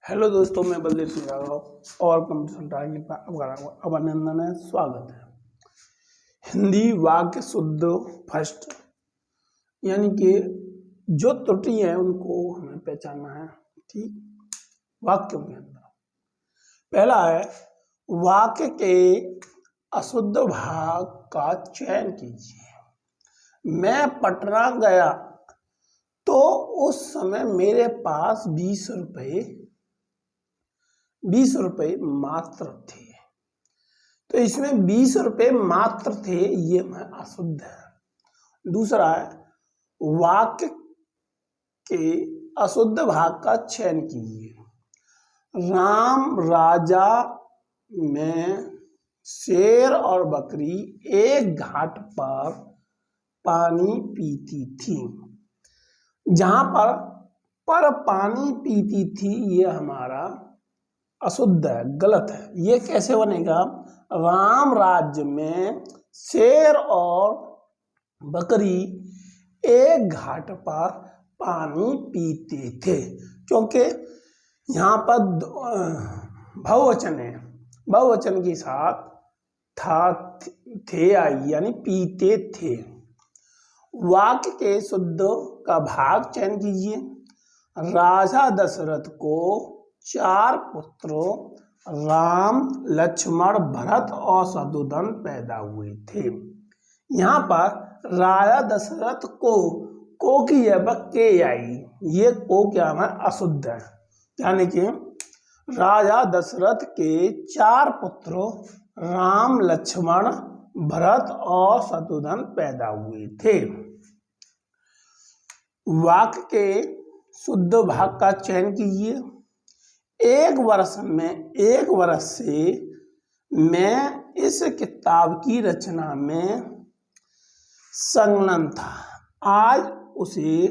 Hello दोस्तों, मैं बलदेव सिंह राघव और कंप्यूटर टारगेट पर आपका अभिनंदन है, स्वागत है। हिंदी वाक्य शुद्ध फर्स्ट, यानी कि जो त्रुटि है उनको हमें पहचानना है। ठीक, वाक्यों के अंदर पहला है वाक्य के अशुद्ध भाग का चयन कीजिए। मैं पटना गया तो उस समय मेरे पास 20 रुपए मात्र थे। तो इसमें 20 रुपए मात्र थे, ये मैं अशुद्ध है। दूसरा है वाक्य के अशुद्ध भाग का चयन कीजिए। राम राजा में शेर और बकरी एक घाट पर पानी पीती थी। जहां पर पानी पीती थी, ये हमारा अशुद्ध है, गलत है। ये कैसे बनेगा? राम राज्य में शेर और बकरी एक घाट पर पानी पीते थे, क्योंकि यहाँ पर बहुवचन है। बहुवचन के साथ था थे आई, यानी पीते थे। वाक्य के शुद्ध का भाग चयन कीजिए। राजा दशरथ को 4 पुत्रों राम, लक्ष्मण, भरत और शत्रुघ्न पैदा हुए थे। यहाँ पर राजा दशरथ को की के आई, ये को क्या है? अशुद्ध है। यानी कि राजा दशरथ के 4 पुत्रों राम, लक्ष्मण, भरत और शत्रुघ्न पैदा हुए थे। वाक्य के शुद्ध भाग का चयन कीजिए। एक वर्ष से मैं इस किताब की रचना में संलग्न था। आज उसे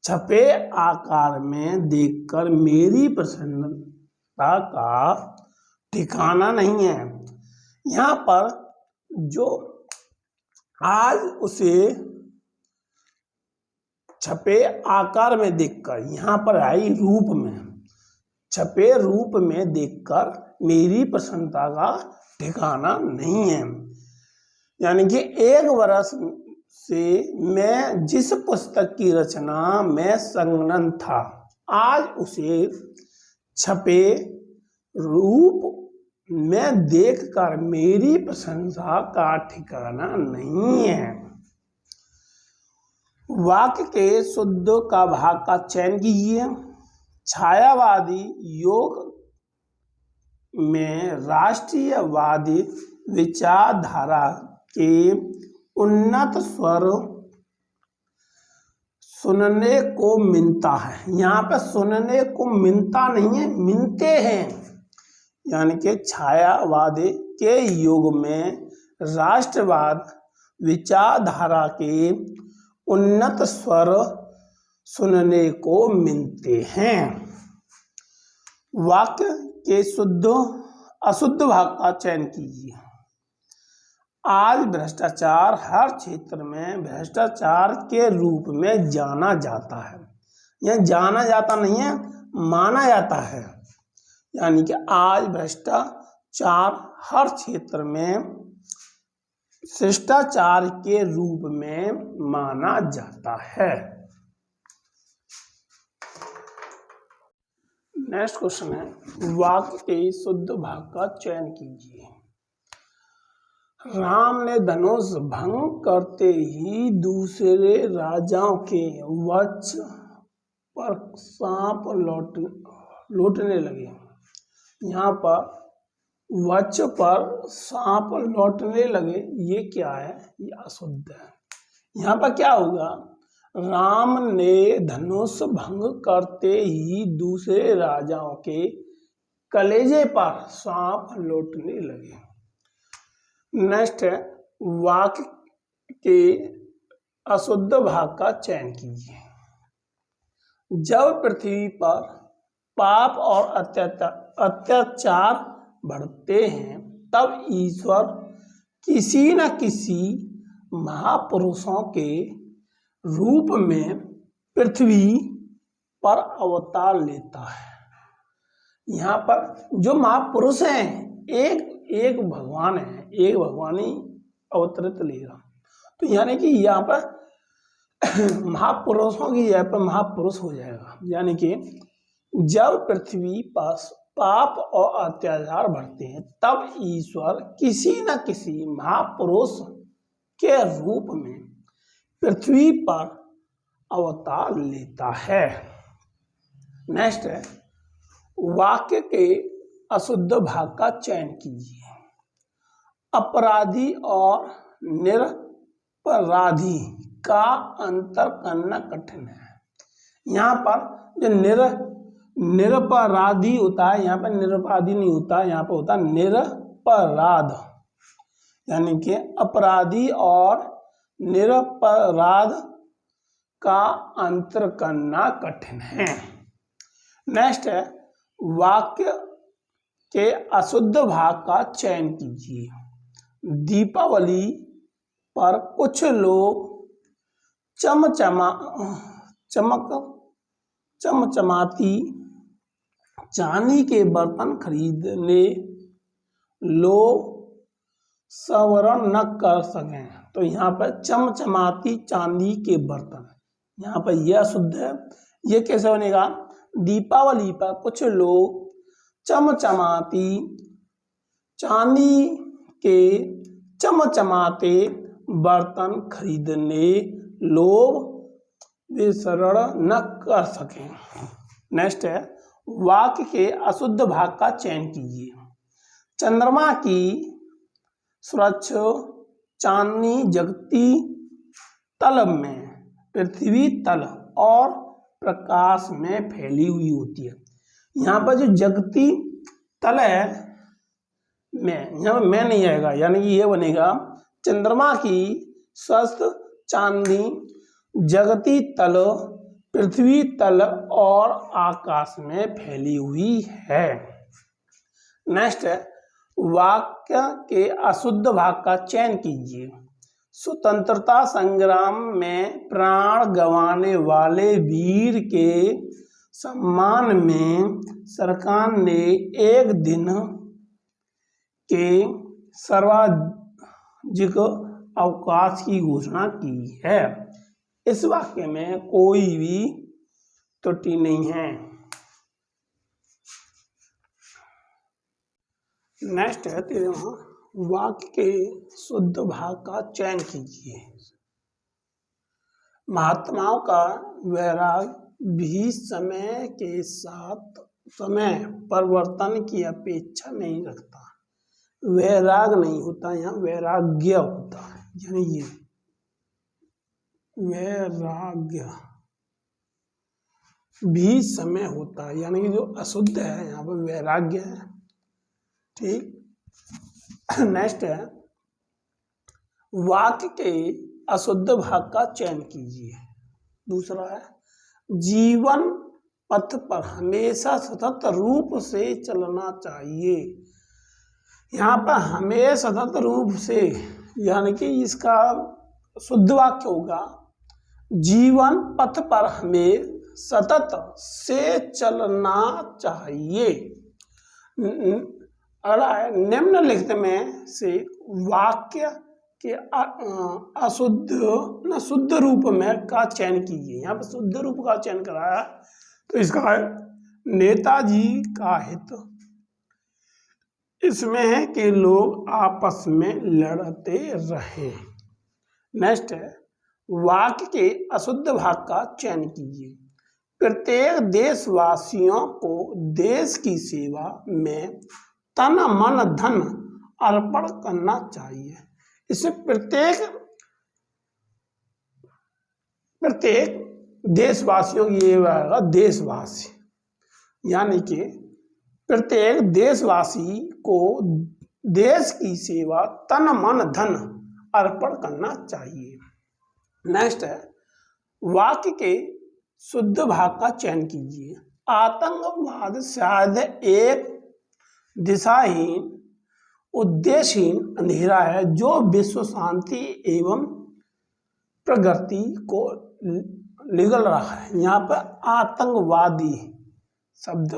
छपे आकार में देखकर मेरी प्रसन्नता का ठिकाना नहीं है। यहाँ पर जो आज उसे छपे आकार में देखकर, यहाँ पर आई रूप में, छपे रूप में देखकर मेरी प्रसन्नता का ठिकाना नहीं है। यानी कि एक वर्ष से मैं जिस पुस्तक की रचना में संलग्न था, आज उसे छपे रूप में देखकर मेरी प्रशंसा का ठिकाना नहीं है। वाक्य के शुद्ध का भाग का चयन कीजिए। छायावादी योग में राष्ट्रीयवादी विचारधारा के उन्नत स्वर सुनने को मिलता है। यहाँ पे सुनने को मिलता नहीं है, मिलते हैं। यानी कि छायावादी के युग में राष्ट्रवाद विचारधारा के उन्नत स्वर सुनने को मिलते हैं। वाक्य के शुद्ध अशुद्ध भाग का चयन कीजिए। आज भ्रष्टाचार हर क्षेत्र में भ्रष्टाचार के रूप में जाना जाता है। यह जाना जाता नहीं है, माना जाता है। यानी कि आज भ्रष्टाचार हर क्षेत्र में शिष्टाचार के रूप में माना जाता है। नेक्स्ट क्वेश्चन है वाक्य के शुद्ध भाग का चयन कीजिए। राम ने धनुष भंग करते ही दूसरे राजाओं के वक्ष पर सांप लौटने लगे। यहाँ पर वक्ष पर सांप लौटने लगे, ये क्या है? ये अशुद्ध है। यहाँ पर क्या होगा? राम ने धनुष भंग करते ही दूसरे राजाओं के कलेजे पर सांप लौटने लगे। नेक्स्ट है वाक्य के अशुद्ध भाग का चयन कीजिए। जब पृथ्वी पर पाप और अत्याचार बढ़ते हैं, तब ईश्वर किसी न किसी महापुरुषों के रूप में पृथ्वी पर अवतार लेता है। यहाँ पर जो महापुरुष हैं, एक भगवान है, एक भगवान ही अवतरित लेगा। तो यानी कि यहाँ पर महापुरुषों की जगह पर महापुरुष हो जाएगा। यानी कि जब पृथ्वी पर पाप और अत्याचार बढ़ते हैं तब ईश्वर किसी न किसी महापुरुष के रूप में पृथ्वी पर अवतार लेता है। नेक्स्ट है, वाक्य के अशुद्ध भाग का चयन कीजिए। अपराधी और निरपराधी का अंतर करना कठिन है। यहाँ पर जो निरपराधी होता है, यहाँ पर निरपराधी नहीं होता, यहाँ पर होता है निरपराध। यानी कि अपराधी और निरपराध का अंतर करना कठिन है। नेक्स्ट है, वाक्य के अशुद्ध भाग का चयन कीजिए। दीपावली पर कुछ लोग चमचमाती चांदी के बर्तन खरीदने लोग संवरण न कर सकें। तो यहाँ पर चमचमाती चांदी के बर्तन, यहाँ पर यह अशुद्ध है। ये कैसे बनेगा? दीपावली पर कुछ लोग चमचमाती चांदी के चमचमाते बर्तन खरीदने लोग विसरण न कर सकें। नेक्स्ट है, वाक्य के अशुद्ध भाग का चयन कीजिए। चंद्रमा की स्वच्छ चांदनी जगती तल में पृथ्वी तल और प्रकाश में फैली हुई होती है। यहाँ पर जो जगती तल है, यहाँ पर मैं नहीं आएगा, यानी कि ये बनेगा चंद्रमा की स्वस्थ चांदनी जगती तल पृथ्वी तल और आकाश में फैली हुई है। नेक्स्ट है, वाक्य के अशुद्ध भाग का चयन कीजिए। स्वतंत्रता संग्राम में प्राण गंवाने वाले वीर के सम्मान में सरकार ने एक दिन के सार्वजनिक अवकाश की घोषणा की है। इस वाक्य में कोई भी त्रुटि नहीं है। नेक्स्ट है, 13वां, वाक्य के शुद्ध भाग का चयन कीजिए। महात्माओं का वैराग भी समय के साथ समय परिवर्तन की अपेक्षा नहीं रखता। वैराग नहीं होता, यहाँ वैराग्य होता है। यानी ये वैराग्य भी समय होता है, यानी कि जो अशुद्ध है यहाँ पर वैराग्य है। ठीक। नेक्स्ट है, वाक्य के अशुद्ध भाग का चयन कीजिए। दूसरा है, जीवन पथ पर हमेशा सतत रूप से चलना चाहिए। यहाँ पर हमेशा सतत रूप से, यानी कि इसका शुद्ध वाक्य होगा, जीवन पथ पर हमें सतत से चलना चाहिए। निम्नलिखित में से वाक्य के अशुद्ध न शुद्ध रूप में का चयन कीजिए। यहाँ पर शुद्ध रूप का चयन कराया, तो इसका है नेताजी का हित इसमें है कि लोग आपस में लड़ते रहे। नेक्स्ट है, वाक्य के अशुद्ध भाग का चयन कीजिए। प्रत्येक देशवासियों को देश की सेवा में तन मन धन अर्पण करना चाहिए। इसमें प्रत्येक देशवासियों की ये आएगा देशवासी, यानी कि प्रत्येक देशवासी को देश की सेवा तन मन धन अर्पण करना चाहिए। नेक्स्ट है, वाक्य के शुद्ध भाग का चयन कीजिए। आतंकवाद शायद एक दिशाहीन उद्देश्यहीन अंधेरा है जो विश्व शांति एवं प्रगति को निगल रहा है। यहाँ पर आतंकवादी शब्द,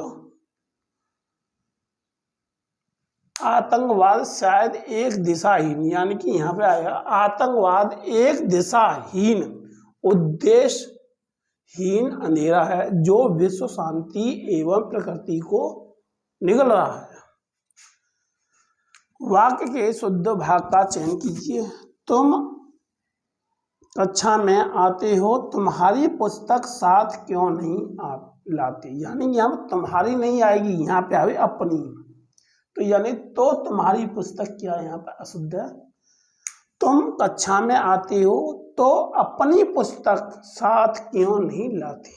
आतंकवाद शायद एक दिशाहीन, यानी कि यहाँ पे आएगा आतंकवाद एक दिशाहीन, उद्देश्यहीन अंधेरा है जो विश्व शांति एवं प्रकृति को निगल रहा है। वाक्य के शुद्ध भाग का चयन कीजिए। तुम कक्षा में आते हो, तुम्हारी पुस्तक साथ क्यों नहीं लाते, यानी यहाँ तुम्हारी नहीं आएगी, यहाँ पे आवे अपनी, तो यानी तो तुम्हारी पुस्तक क्या यहाँ पे अशुद्ध है। तुम कक्षा में आते हो तो अपनी पुस्तक साथ क्यों नहीं लाते।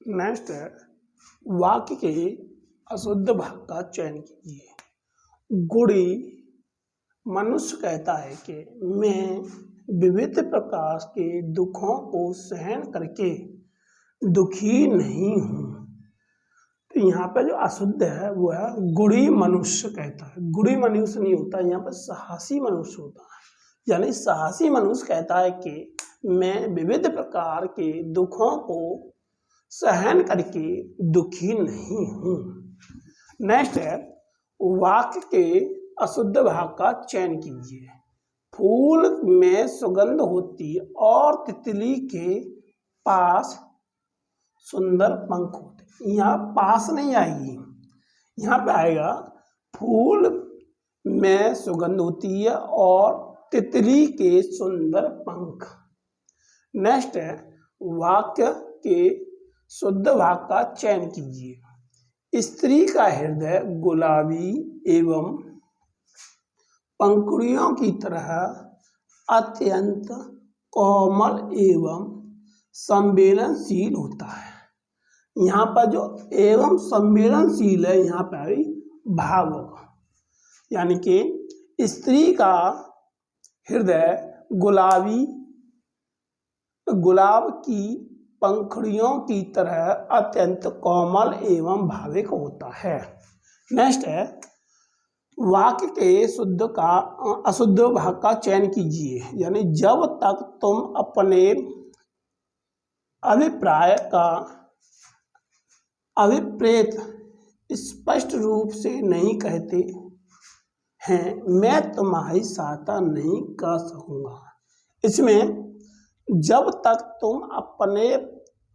नेक्स्ट है, वाक्य के अशुद्ध भाग का चयन कीजिए। गुणी मनुष्य कहता है कि मैं विविध प्रकार के दुखों को सहन करके दुखी नहीं हूँ। तो यहाँ पे जो अशुद्ध है वो है गुणी मनुष्य कहता है। गुणी मनुष्य नहीं होता, यहाँ पे साहसी मनुष्य होता है। यानी साहसी मनुष्य कहता है कि मैं विविध प्रकार के दुखों को सहन करके दुखी नहीं हूँ। नेक्स्ट है, वाक्य के अशुद्ध भाग का चयन कीजिए। फूल में सुगंध होती और तितली के पास सुंदर पंख होते। यहाँ पास नहीं आएगी, यहाँ पे आएगा फूल में सुगंध होती है और तितली के सुंदर पंख। नेक्स्ट है, वाक्य के शुद्ध भाग का चयन कीजिए। स्त्री का हृदय गुलाबी एवं पंखुड़ियों की तरह अत्यंत कोमल एवं संवेदनशील होता है। यहाँ पर जो एवं संवेदनशील है, यहाँ पर भावुक, यानी कि स्त्री का हृदय गुलाब की पंखुड़ियों की तरह अत्यंत कोमल एवं भावुक होता है। नेक्स्ट है, वाक्य के अशुद्ध भाग का चयन कीजिए। यानी जब तक तुम अपने अभिप्राय का अभिप्रेत स्पष्ट रूप से नहीं कहते हैं, मैं तुम्हारी सहायता नहीं कर सकूंगा। इसमें जब तक तुम अपने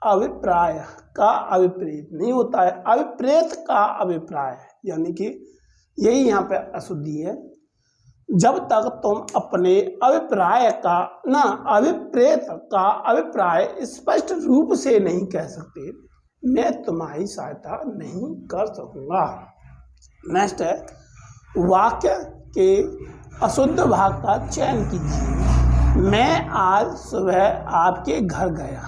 अभिप्राय का अभिप्रेत नहीं होता है, अभिप्रेत का अभिप्राय, यानी कि यही यहाँ पे अशुद्धि है। जब तक तुम अपने अभिप्राय का अभिप्रेत का अभिप्राय स्पष्ट रूप से नहीं कह सकते, मैं तुम्हारी सहायता नहीं कर सकूंगा। नेक्स्ट है, वाक्य के अशुद्ध भाग का चयन कीजिए। मैं आज सुबह आपके घर गया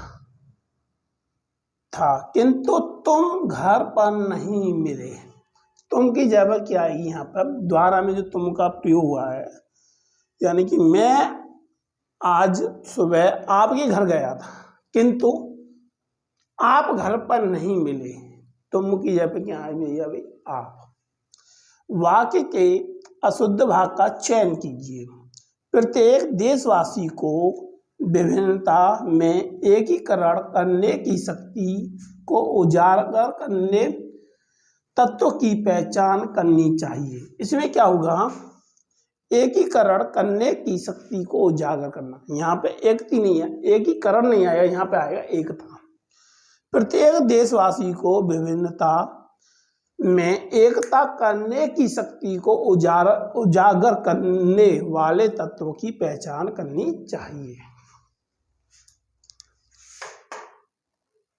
था किंतु तुम घर पर नहीं मिले। तुम की जगह क्या आएगी यहाँ पर, द्वारा में जो तुम का प्रयोग हुआ है, यानी कि मैं आज सुबह आपके घर गया था किंतु आप घर पर नहीं मिले। तुम की जगह क्या आएगी आप। वाक्य के अशुद्ध भाग का चयन कीजिए। प्रत्येक देशवासी को विभिन्नता में एकीकरण करने की शक्ति को उजागर करने तत्व की पहचान करनी चाहिए। इसमें क्या होगा, एकीकरण करने की शक्ति को उजागर करना। यहाँ पे एकता नहीं है, एकीकरण नहीं आएगा, यहाँ पे आएगा एकता। प्रत्येक देशवासी को विभिन्नता में एकता करने की शक्ति को उजागर करने वाले तत्वों की पहचान करनी चाहिए।